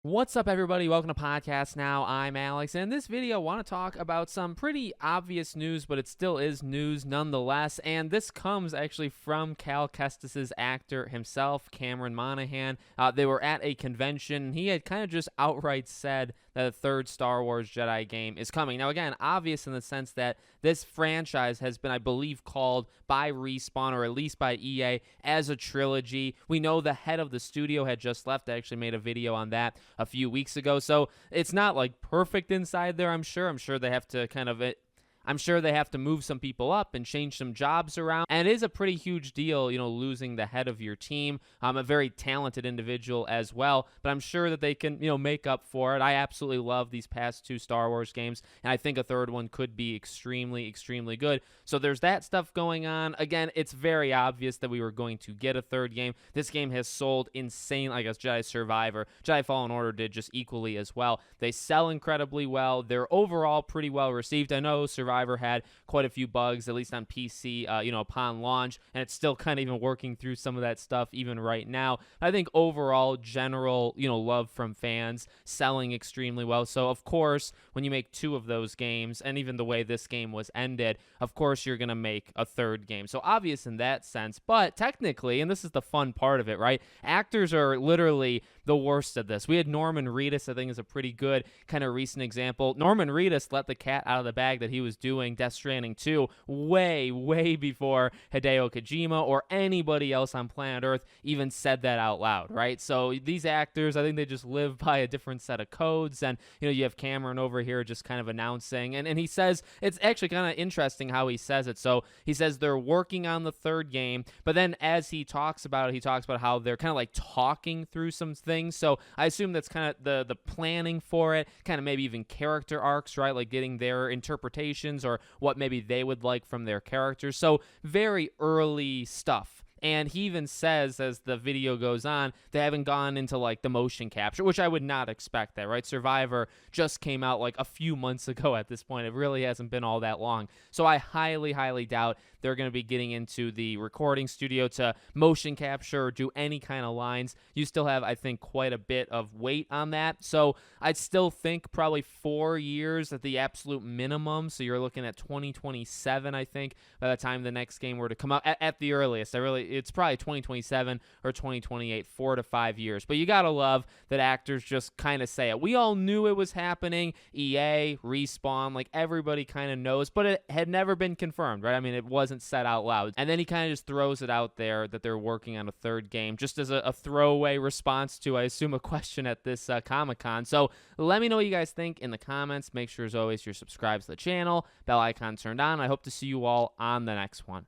What's up, everybody? Welcome to Podcast Now. I'm Alex, and in this video, I want to talk about some pretty obvious news, but it still is news nonetheless. And this comes actually from Kestis' actor himself, Cameron Monaghan. They were at a convention, and he had kind of just outright said that a third Star Wars Jedi game is coming. Now, again, obvious in the sense that this franchise has been, I believe, called by Respawn, or at least by EA, as a trilogy. We know the head of the studio had just left. I actually made a video on that a few weeks ago, so it's not like perfect inside there. I'm sure they have to I'm sure they have to move some people up and change some jobs around. And it is a pretty huge deal, losing the head of your team. A very talented individual as well, but I'm sure that they can, make up for it. I absolutely love these past two Star Wars games, and I think a third one could be extremely, extremely good. So there's that stuff going on. Again, it's very obvious that we were going to get a third game. This game has sold insane. I guess Jedi Survivor, Jedi Fallen Order did just equally as well. They sell incredibly well. They're overall pretty well received. I know Survivor had quite a few bugs, at least on PC, upon launch, and it's still kind of even working through some of that stuff even right now. I think overall, general, love from fans, selling extremely well. So, of course, when you make two of those games, and even the way this game was ended, of course, you're going to make a third game. So, obvious in that sense, but technically, and this is the fun part of it, right? Actors are literally the worst at this. We had Norman Reedus, I think, is a pretty good kind of recent example. Norman Reedus let the cat out of the bag that he was doing Death Stranding 2 way before Hideo Kojima or anybody else on planet Earth even said that out loud, right? So these actors, I think they just live by a different set of codes. And, you have Cameron over here just kind of announcing. And he says, it's actually kind of interesting how he says it. So he says they're working on the third game, but then as he talks about it, he talks about how they're kind of like talking through some things. So I assume that's kind of the planning for it, kind of maybe even character arcs, right? Like getting their interpretations or what maybe they would like from their characters. So very early stuff. And he even says, as the video goes on, they haven't gone into like the motion capture, which I would not expect that, right? Survivor just came out like a few months ago at this point. It really hasn't been all that long. So I highly doubt they're going to be getting into the recording studio to motion capture or do any kind of lines. You still have, I think, quite a bit of weight on that. So I'd still think probably 4 years at the absolute minimum. So you're looking at 2027, I think, by the time the next game were to come out at the earliest. It's probably 2027 or 2028, 4 to 5 years. But you got to love that actors just kind of say it. We all knew it was happening. EA, Respawn, like everybody kind of knows, but it had never been confirmed, right? I mean, it wasn't said out loud. And then he kind of just throws it out there that they're working on a third game just as a throwaway response to, I assume, a question at this Comic-Con. So let me know what you guys think in the comments. Make sure, as always, you're subscribed to the channel, bell icon turned on. I hope to see you all on the next one.